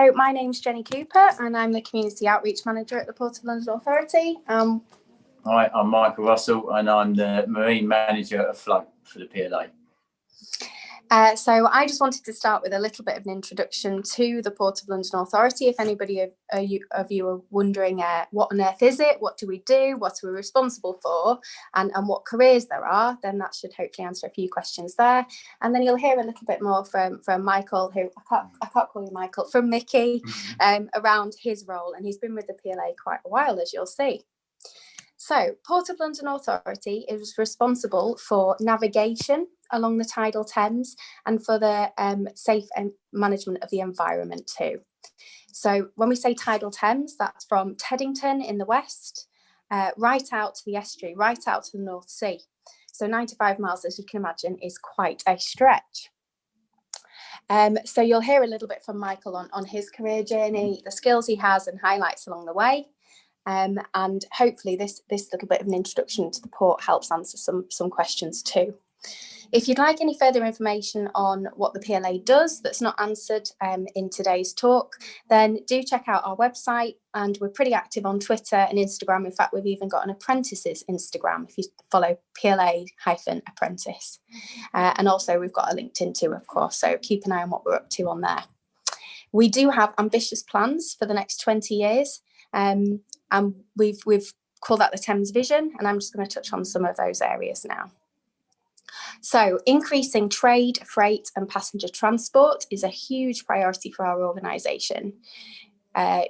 So my name's Jenny Cooper and I'm the Community Outreach Manager at the Port of London Authority. Hi, I'm Michael Russell and I'm the Marine Manager of Float for the PLA. So I just wanted to start with a little bit of an introduction to the Port of London Authority. If anybody of you are wondering what on earth is it, what do we do, what are we responsible for, and what careers there are, then that should hopefully answer a few questions there. And then you'll hear a little bit more from Michael, who I can't call you Michael, from Mickey, around his role, and he's been with the PLA quite a while, as you'll see. So Port of London Authority is responsible for navigation along the tidal Thames and for the safe management of the environment too. So when we say tidal Thames, that's from Teddington in the west, right out to the estuary, right out to the North Sea. So 95 miles, as you can imagine, is quite a stretch. So you'll hear a little bit from Michael on his career journey, the skills he has and highlights along the way. And hopefully this little bit of an introduction to the port helps answer some questions too. If you'd like any further information on what the PLA does that's not answered in today's talk, then do check out our website, and we're pretty active on Twitter and Instagram. In fact, we've even got an Apprentices Instagram if you follow PLA-Apprentice. And also we've got a LinkedIn too, of course, so keep an eye on what we're up to on there. We do have ambitious plans for the next 20 years. And we've called that the Thames Vision, and I'm just going to touch on some of those areas now. So increasing trade, freight and passenger transport is a huge priority for our organisation.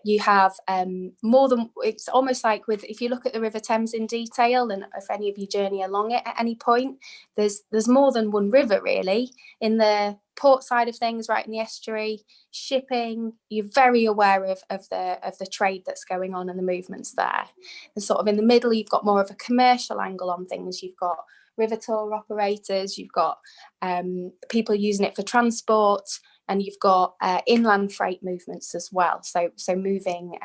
You have it's almost like if you look at the River Thames in detail, and if any of you journey along it at any point, there's more than one river really. In the port side of things, right in the estuary, shipping, you're very aware of the trade that's going on and the movements there. And sort of in the middle, you've got more of a commercial angle on things. You've got river tour operators, you've got people using it for transport, and you've got inland freight movements as well. So moving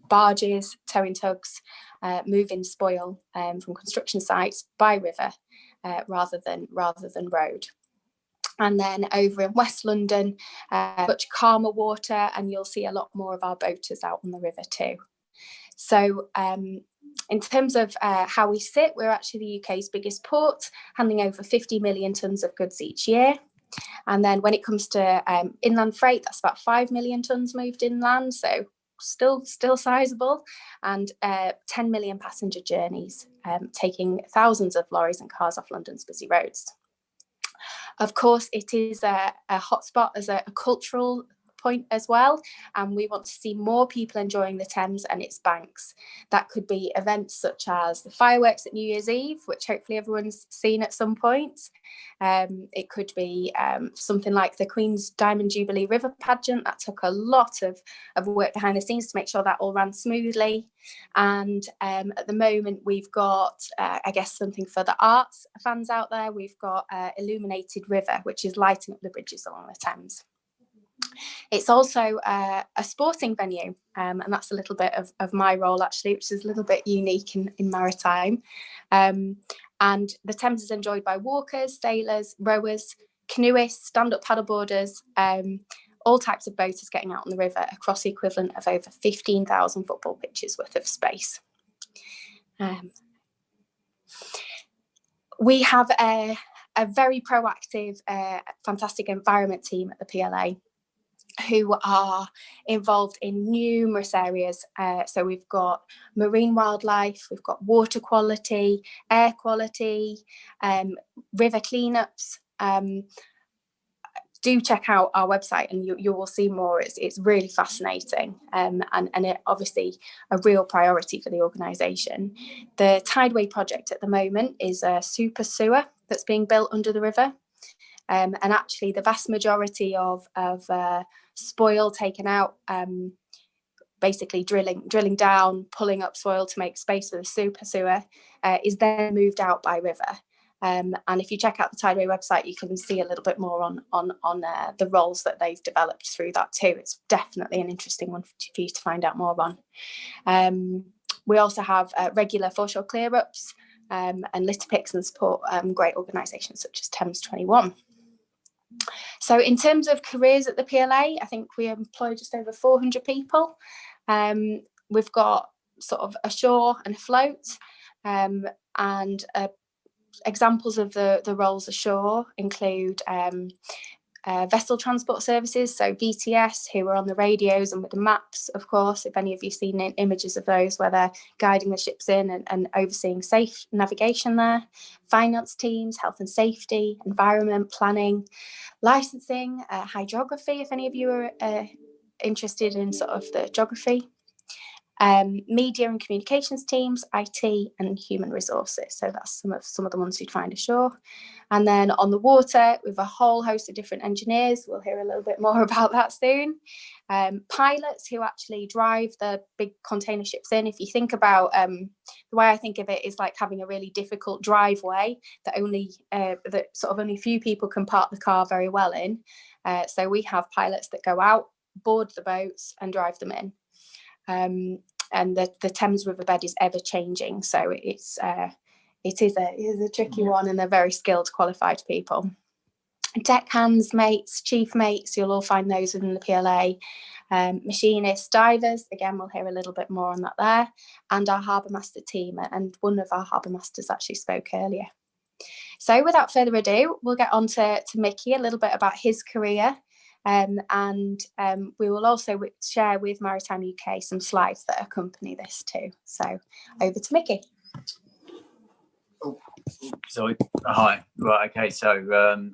barges, towing tugs, moving spoil from construction sites by river rather than road. And then over in West London, much calmer water, and you'll see a lot more of our boaters out on the river too. So in terms of how we sit, we're actually the UK's biggest port, handling over 50 million tonnes of goods each year. And then when it comes to inland freight, that's about 5 million tonnes moved inland, so still sizable, and 10 million passenger journeys, taking thousands of lorries and cars off London's busy roads. Of course, it is a hotspot as a cultural point as well, and we want to see more people enjoying the Thames and its banks. That could be events such as the fireworks at New Year's Eve, which hopefully everyone's seen at some point. It could be something like the Queen's Diamond Jubilee River Pageant. That took a lot of work behind the scenes to make sure that all ran smoothly. And at the moment we've got I guess something for the arts fans out there. We've got Illuminated River, which is lighting up the bridges along the Thames. It's also a sporting venue, and that's a little bit of my role actually, which is a little bit unique in Maritime. And the Thames is enjoyed by walkers, sailors, rowers, canoeists, stand-up paddleboarders, all types of boaters getting out on the river across the equivalent of over 15,000 football pitches worth of space. We have a very proactive, fantastic environment team at the PLA, who are involved in numerous areas. So we've got marine wildlife, we've got water quality, air quality, river cleanups. Do check out our website and you will see more. It's really fascinating, and it obviously a real priority for the organisation. The Tideway project at the moment is a super sewer that's being built under the river. And actually the vast majority of spoil taken out, basically drilling down, pulling up soil to make space for the super sewer, is then moved out by river. And if you check out the Tideway website, you can see a little bit more on the roles that they've developed through that too. It's definitely an interesting one for you to find out more on. We also have regular foreshore clear-ups and litter picks and support great organisations such as Thames 21. So in terms of careers at the PLA, I think we employ just over 400 people. We've got sort of ashore and afloat, and examples of the roles ashore include vessel transport services, so VTS, who are on the radios and with the maps, of course, if any of you've seen images of those where they're guiding the ships in and overseeing safe navigation there. Finance teams, health and safety, environment, planning, licensing, hydrography, if any of you are interested in sort of the geography. Media and communications teams, IT, and human resources. So that's some of the ones you'd find ashore. And then on the water, we have a whole host of different engineers. We'll hear a little bit more about that soon. Pilots who actually drive the big container ships in. If you think about the way I think of it is like having a really difficult driveway that only few people can park the car very well in. So we have pilots that go out, board the boats, and drive them in. And the Thames riverbed is ever changing, so it is a tricky one, and they're very skilled, qualified people. Deckhands, mates, chief mates, you'll all find those within the PLA. Machinists, divers, again, we'll hear a little bit more on that there, and our harbour master team, and one of our harbour masters actually spoke earlier. So without further ado, we'll get on to Mickey, a little bit about his career. And we will also share with Maritime UK some slides that accompany this too. So over to Mickey. Oh, sorry. Hi. Right. Okay. So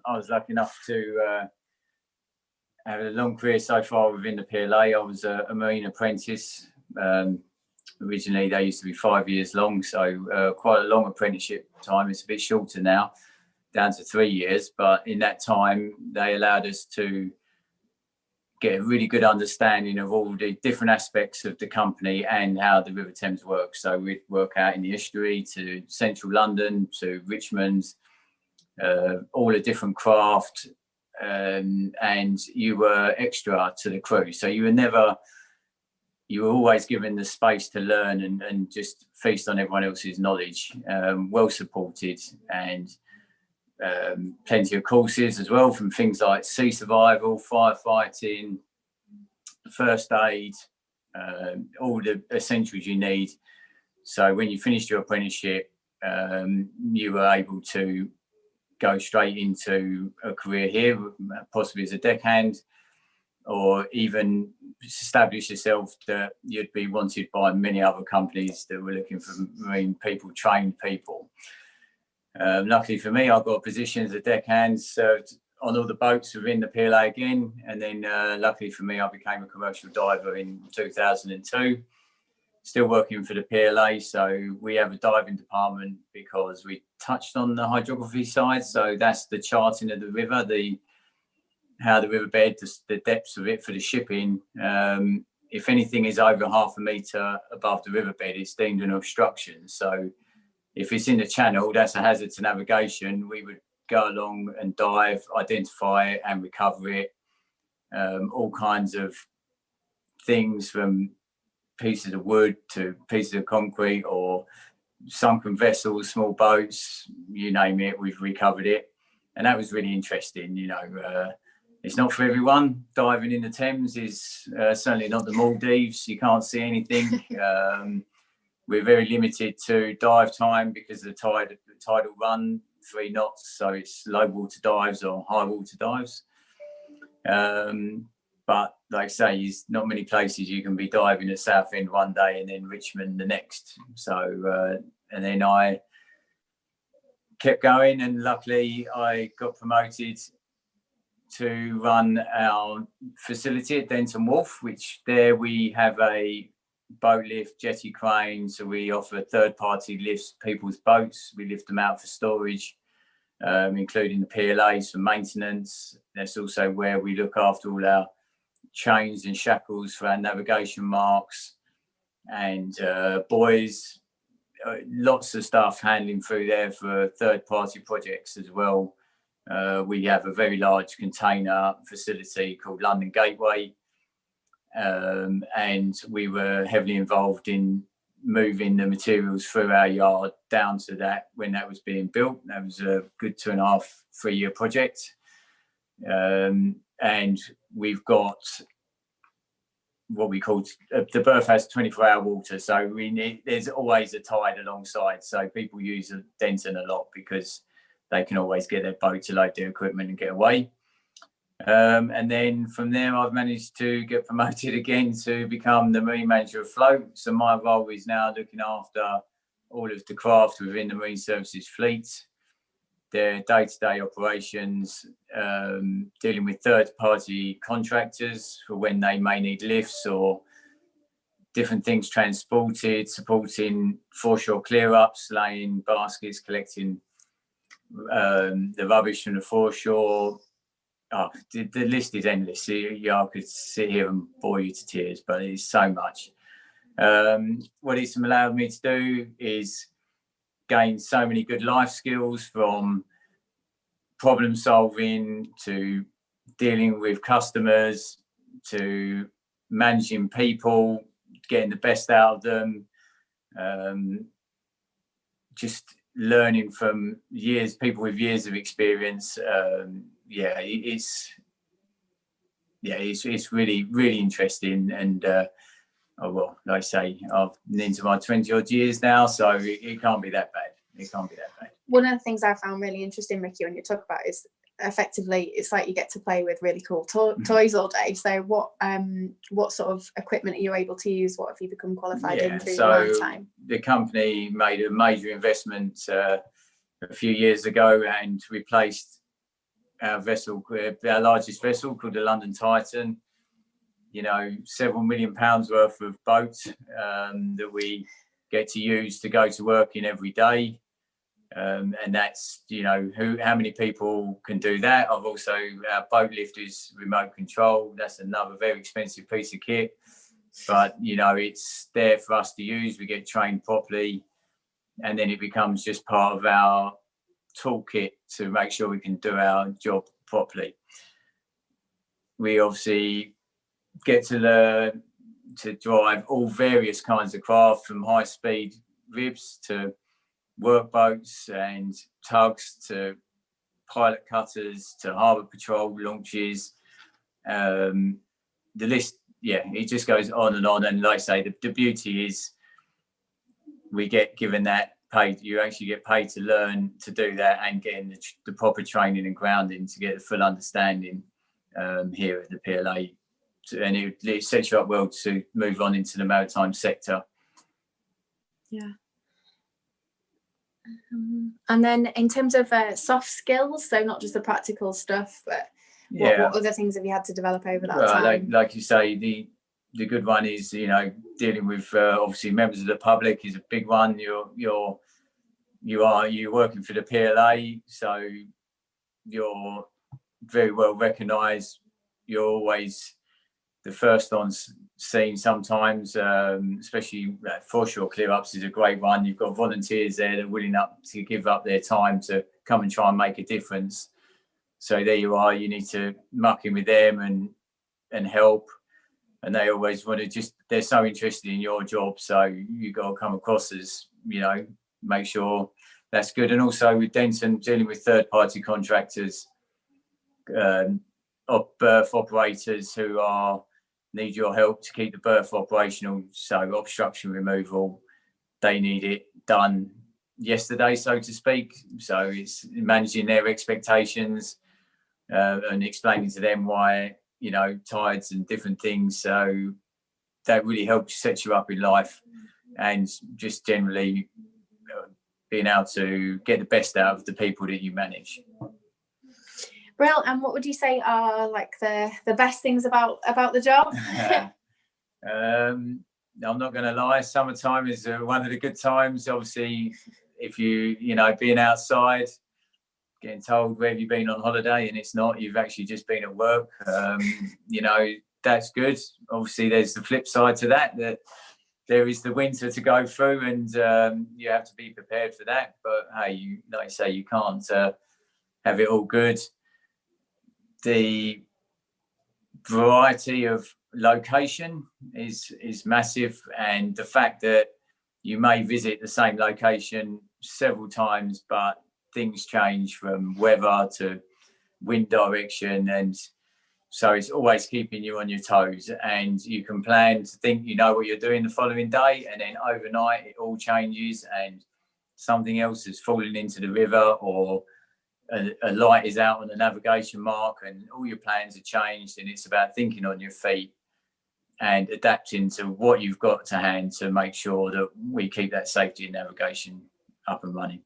I was lucky enough to have a long career so far within the PLA. I was a marine apprentice. Originally, they used to be 5 years long, so quite a long apprenticeship time. It's a bit shorter now, down to 3 years. But in that time, they allowed us to get a really good understanding of all the different aspects of the company and how the River Thames works. So we'd work out in the estuary to central London to Richmond, all the different craft, and you were extra to the crew. So you were always given the space to learn and just feast on everyone else's knowledge, well supported, and plenty of courses as well, from things like sea survival, firefighting, first aid, all the essentials you need. So when you finished your apprenticeship, you were able to go straight into a career here, possibly as a deckhand, or even establish yourself that you'd be wanted by many other companies that were looking for marine people, trained people. Luckily for me, I got a position as a deckhand, served on all the boats within the PLA again, and then luckily for me, I became a commercial diver in 2002. Still working for the PLA, so we have a diving department because we touched on the hydrography side. So that's the charting of the river, how the riverbed, the depths of it for the shipping. If anything is over 0.5 metre above the riverbed, it's deemed an obstruction. So if it's in the channel, that's a hazard to navigation. We would go along and dive, identify it and recover it. All kinds of things, from pieces of wood to pieces of concrete or sunken vessels, small boats, you name it, we've recovered it. And that was really interesting. You know, it's not for everyone. Diving in the Thames is certainly not the Maldives. You can't see anything. We're very limited to dive time because of the tidal run, 3 knots. So it's low water dives or high water dives. But like I say, there's not many places you can be diving at Southend one day and then Richmond the next. So, and then I kept going, and luckily I got promoted to run our facility at Denton Wharf, which there we have a boat lift, jetty crane. So we offer third-party lifts, people's boats. We lift them out for storage, including the PLAs for maintenance. That's also where we look after all our chains and shackles for our navigation marks and buoys. Lots of stuff handling through there for third-party projects as well. We have a very large container facility called London Gateway, and we were heavily involved in moving the materials through our yard down to that when that was being built. That was a good 2.5-3 year project. And we've got what we call the berth has 24-hour water, so there's always a tide alongside, so people use Denton a lot because they can always get their boat to load their equipment and get away. And then from there I've managed to get promoted again to become the marine manager of float. So my role is now looking after all of the craft within the marine services fleet, their day-to-day operations, dealing with third-party contractors for when they may need lifts or different things transported, supporting foreshore clear-ups, laying baskets, collecting the rubbish from the foreshore. The list is endless. I could sit here and bore you to tears, but it's so much. What it's allowed me to do is gain so many good life skills, from problem solving to dealing with customers to managing people, getting the best out of them, just learning from people with years of experience. It's really, really interesting. And like I say, I've been into my 20 odd years now, so it can't be that bad. It can't be that bad. One of the things I found really interesting, Ricky, when you talk about is effectively it's like you get to play with really cool toys all day. So what sort of equipment are you able to use? What have you become qualified in through Maritime? The company made a major investment a few years ago and replaced our largest vessel called the London Titan. Several £1 million worth of boat that we get to use to go to work in every day. And that's, how many people can do that? Our boat lift is remote control. That's another very expensive piece of kit, but it's there for us to use. We get trained properly, and then it becomes just part of our toolkit to make sure we can do our job properly. We obviously get to learn to drive all various kinds of craft, from high speed ribs to workboats and tugs to pilot cutters to harbour patrol launches. The list, it just goes on. And like I say, the beauty is we get given that paid. You actually get paid to learn to do that and getting the proper training and grounding to get a full understanding here at the PLA. And it sets you up well to move on into the maritime sector. Yeah. And then in terms of soft skills, so not just the practical stuff, but what other things have you had to develop over that time? Like you say, the good one is, dealing with obviously members of the public is a big one. You're working for the PLA, so you're very well recognised. You're always the first on scene sometimes, especially foreshore clear-ups is a great one. You've got volunteers there that are willing to give up their time to come and try and make a difference. So there you are, you need to muck in with them and help. And they always they're so interested in your job. So you got to come across as, make sure that's good. And also with Denton, dealing with third-party contractors, berth operators who need your help to keep the berth operational. So obstruction removal, they need it done yesterday, so to speak. So it's managing their expectations and explaining to them why, tides and different things. So that really helps set you up in life, and just generally being able to get the best out of the people that you manage. Brilliant. And what would you say are like the best things about the job? I'm not going to lie, summertime is one of the good times. Obviously, if being outside, getting told where have you been on holiday, and it's not, you've actually just been at work, that's good. Obviously, there's the flip side to that there is the winter to go through, and you have to be prepared for that. But hey, like I say, you can't have it all good. The variety of location is massive, and the fact that you may visit the same location several times, but things change from weather to wind direction, and so it's always keeping you on your toes, and you can plan to think you know what you're doing the following day, and then overnight it all changes and something else has fallen into the river, or a light is out on the navigation mark, and all your plans are changed. And it's about thinking on your feet and adapting to what you've got to hand to make sure that we keep that safety and navigation up and running.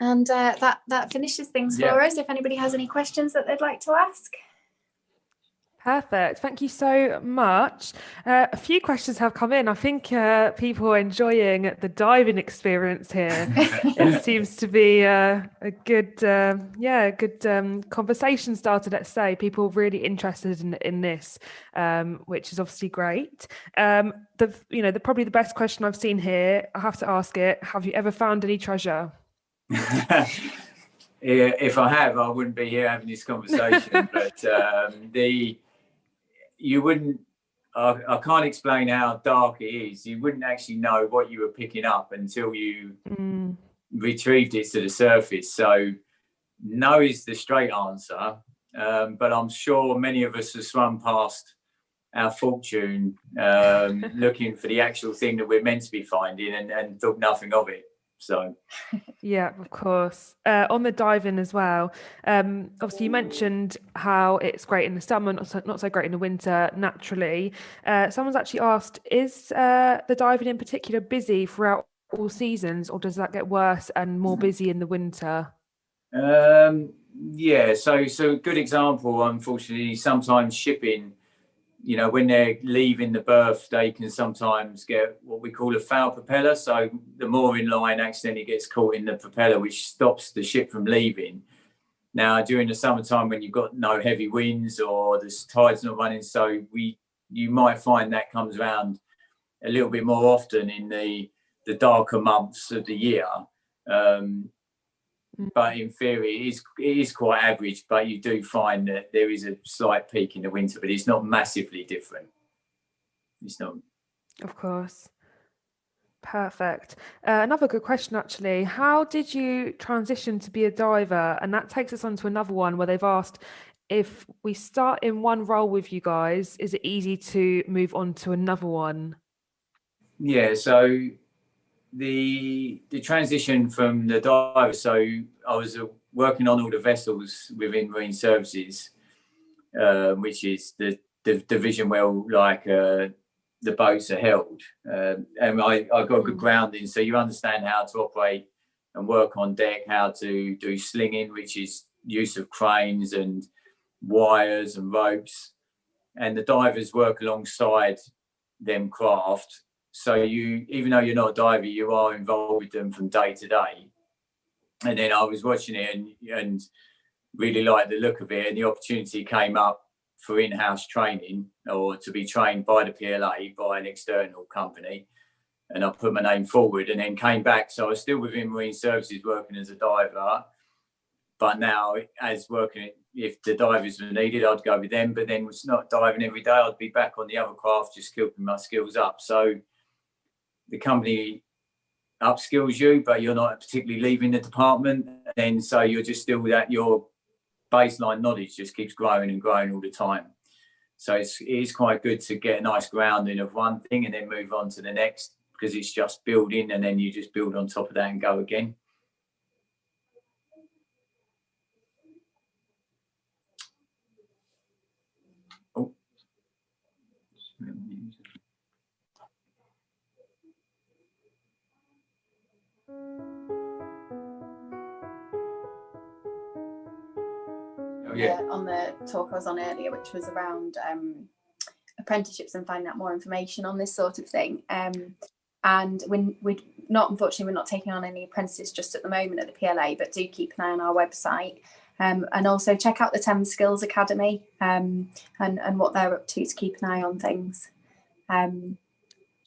And that finishes things for us. If anybody has any questions that they'd like to ask. Perfect. Thank you so much. A few questions have come in. I think people are enjoying the diving experience here. It seems to be a good, conversation started. Let's say people really interested in this, which is obviously great. Probably the best question I've seen here. I have to ask it. Have you ever found any treasure? If I have, I wouldn't be here having this conversation. But you wouldn't. I can't explain how dark it is. You wouldn't actually know what you were picking up until you retrieved it to the surface. So no is the straight answer. But I'm sure many of us have swum past our fortune looking for the actual thing that we're meant to be finding, and thought nothing of it. So yeah, of course. On the diving as well, obviously you mentioned how it's great in the summer, not so great in the winter naturally. Someone's actually asked, is the diving in particular busy throughout all seasons, or does that get worse and more busy in the winter? Yeah, so a good example, unfortunately, sometimes shipping, when they're leaving the berth, they can sometimes get what we call a foul propeller. So the mooring line accidentally gets caught in the propeller, which stops the ship from leaving. Now, during the summertime, when you've got no heavy winds or the tide's not running, so you might find that comes around a little bit more often in the darker months of the year. But in theory, it is quite average, but you do find that there is a slight peak in the winter, but it's not massively different. It's not. Of course. Perfect. Another good question, actually. How did you transition to be a diver? And that takes us on to another one where they've asked, if we start in one role with you guys, is it easy to move on to another one? Yeah, so the transition from the diver, so I was working on all the vessels within Marine Services, which is the division where the boats are held, and I got a good grounding, so you understand how to operate and work on deck, how to do slinging, which is use of cranes and wires and ropes, and the divers work alongside them craft. So even though you're not a diver, you are involved with them from day to day. And then I was watching it and really liked the look of it, and the opportunity came up for in-house training, or to be trained by the PLA, by an external company. And I put my name forward and then came back. So I was still within Marine Services working as a diver, but now as working, if the divers were needed, I'd go with them. But then was not diving every day. I'd be back on the other craft, just keeping my skills up. So the company upskills you, but you're not particularly leaving the department. And so you're just still that your baseline knowledge just keeps growing and growing all the time. So it is quite good to get a nice grounding of one thing and then move on to the next, because it's just building, and then you just build on top of that and go again. Oh. On the talk I was on earlier, which was around apprenticeships and finding out more information on this sort of thing. And we're not taking on any apprentices just at the moment at the PLA, but do keep an eye on our website, and also check out the Thames Skills Academy, and what they're up to keep an eye on things.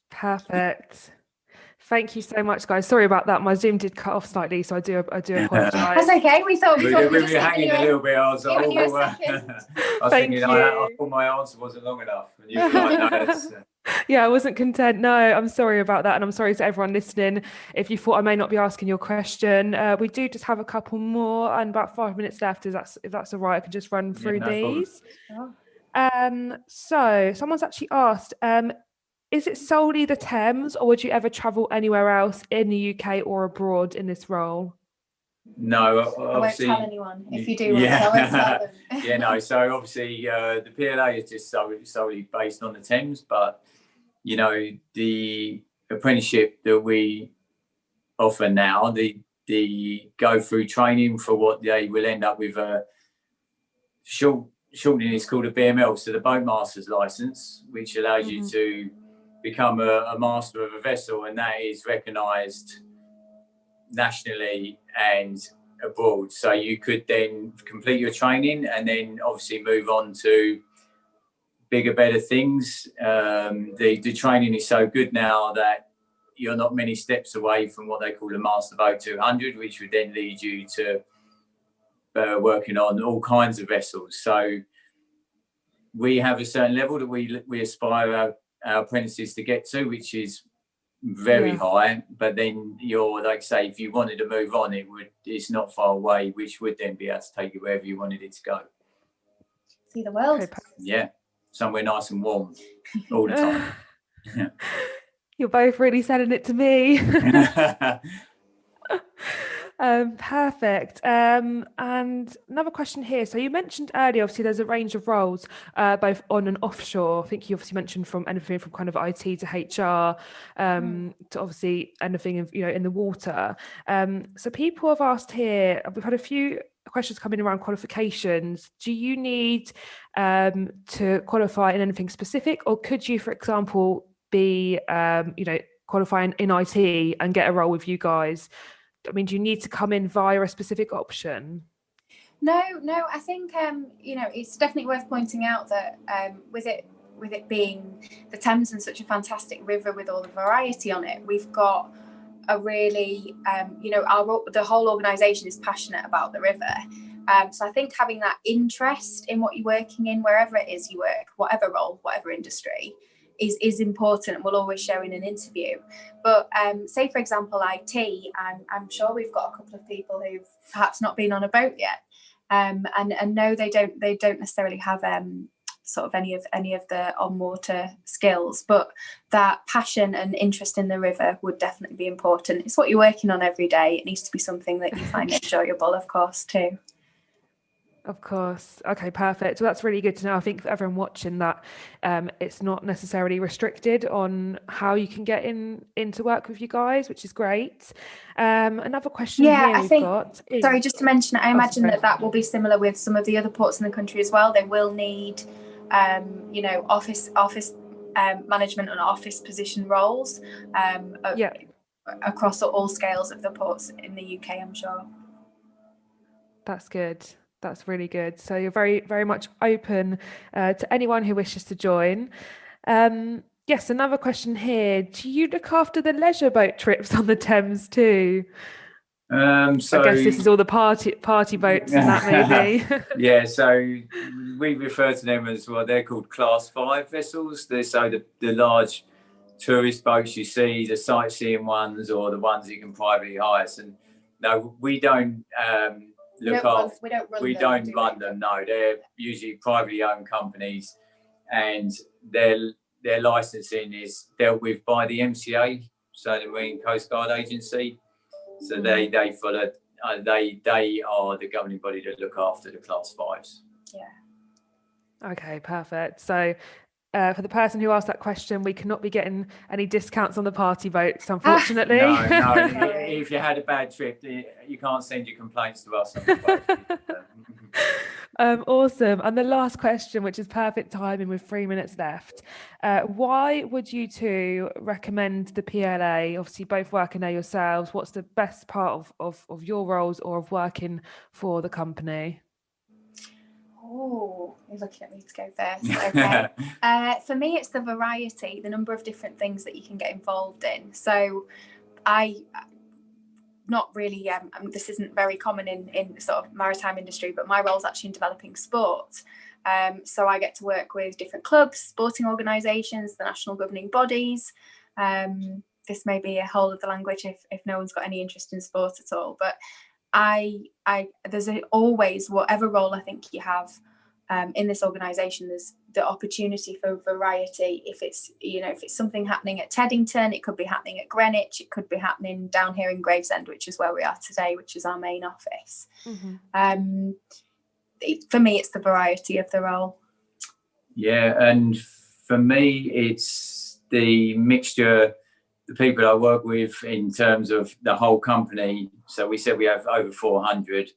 Perfect. Thank you so much, guys. Sorry about that. My Zoom did cut off slightly, so I do apologise. That's okay. We thought we were hanging a little bit. I was thinking, I thought my answer wasn't long enough. And you were like, no, Yeah, I wasn't content. No, I'm sorry about that. And I'm sorry to everyone listening. If you thought I may not be asking your question, we do just have a couple more and about 5 minutes left. If that's all right, I can just run Yeah, through no problem. these. So someone's actually asked, is it solely the Thames, or would you ever travel anywhere else in the UK or abroad in this role? No, I won't obviously. tell anyone. If you do want to, I won't tell them. Yeah, no. So obviously, the PLA is just solely based on the Thames, but you know, the apprenticeship that we offer now, the go through training for what they will end up with a shortening is called a BML, so the boat master's license, which allows you to become a master of a vessel, and that is recognised nationally and abroad. So you could then complete your training and then obviously move on to bigger, better things. The training is so good now that you're not many steps away from what they call a Master Boat 200, which would then lead you to working on all kinds of vessels. So we have a certain level that we aspire our apprentices to get to, which is very high. But then you're, like, say, if you wanted to move on, it's not far away, which would then be able to take you wherever you wanted it to go. See the world. Okay, Yeah, somewhere nice and warm all the time. You're both really selling it to me. Perfect. And another question here. So you mentioned earlier, obviously, there's a range of roles, both on and offshore. I think you obviously mentioned from anything from kind of IT to HR, to obviously anything in the water. So people have asked here. We've had a few questions coming around qualifications. Do you need to qualify in anything specific, or could you, for example, be qualifying in IT and get a role with you guys? I mean, do you need to come in via a specific option? No, I think it's definitely worth pointing out that with it being the Thames and such a fantastic river with all the variety on it, we've got a really the whole organisation is passionate about the river. So I think having that interest in what you're working in, wherever it is you work, whatever role, whatever industry, is important and will always show in an interview. But say, for example, IT, I'm sure we've got a couple of people who've perhaps not been on a boat yet, and no, they don't necessarily have sort of any of the on water skills, but that passion and interest in the river would definitely be important. It's what you're working on every day. It needs to be something that you find enjoyable, of course, too. Of course. Okay, perfect. Well, that's really good to know. I think for everyone watching that, it's not necessarily restricted on how you can get into work with you guys, which is great. Another question here I think, sorry, just to mention, I imagine that will be similar with some of the other ports in the country as well. They will need, office management and office position roles across all scales of the ports in the UK, I'm sure. That's good. That's really good. So you're very, very much open to anyone who wishes to join. Yes, another question here. Do you look after the leisure boat trips on the Thames too? So I guess this is all the party boats and that maybe. Yeah, so we refer to them as, well, they're called Class 5 vessels. They're the large tourist boats you see, the sightseeing ones, or the ones you can privately hire. And no, we don't we don't run them. No, they're usually privately owned companies, and their licensing is dealt with by the MCA, so the Marine Coast Guard Agency. So they follow. They are the governing body that look after the Class 5s. Yeah. Okay, perfect. So for the person who asked that question, we cannot be getting any discounts on the party boats, unfortunately. No. If you had a bad trip, you can't send your complaints to us on the boat. Awesome. And the last question, which is perfect timing with 3 minutes left. Why would you two recommend the PLA? Obviously, both working there yourselves. What's the best part of your roles or of working for the company? Oh, you're looking at me to go first. Okay. For me, it's the variety, the number of different things that you can get involved in. So not really, this isn't very common in sort of maritime industry, but my role is actually in developing sport. So I get to work with different clubs, sporting organisations, the national governing bodies. This may be a whole other language if no one's got any interest in sport at all. But there's always, whatever role I think you have in this organisation, there's the opportunity for variety. If it's something happening at Teddington, it could be happening at Greenwich, it could be happening down here in Gravesend, which is where we are today, which is our main office. For me, it's the variety of the role. Yeah, and for me, it's the mixture, the people I work with in terms of the whole company. So we said we have over 400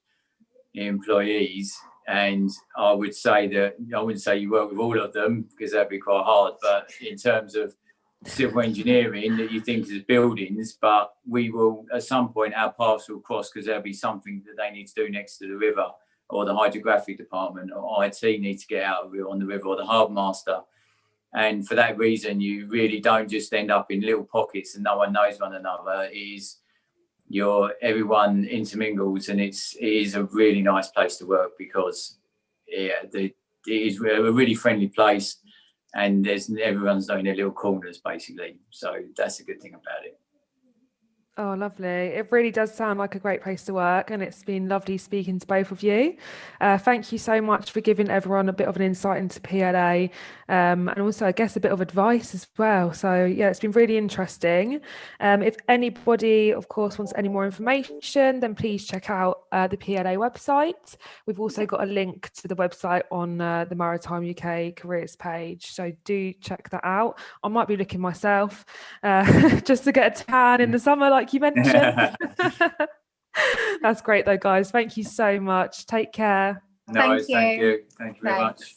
employees, and I would say that, I wouldn't say you work with all of them because that'd be quite hard, but in terms of civil engineering that you think is buildings, but we will, at some point, our paths will cross because there'll be something that they need to do next to the river, or the hydrographic department, or IT need to get out on the river, or the harbour master. And for that reason, you really don't just end up in little pockets and no one knows one another. Everyone intermingles, and it is a really nice place to work because it is a really friendly place, and everyone's knowing their little corners basically. So that's a good thing about it. Oh, lovely. It really does sound like a great place to work, and it's been lovely speaking to both of you. Thank you so much for giving everyone a bit of an insight into PLA, and also, I guess, a bit of advice as well. So, yeah, it's been really interesting. If anybody, of course, wants any more information, then please check out the PLA website. We've also got a link to the website on the Maritime UK careers page, so do check that out. I might be looking myself just to get a tan in the summer, like you mentioned. That's great though, guys. Thank you so much. Take care. Thank you very much.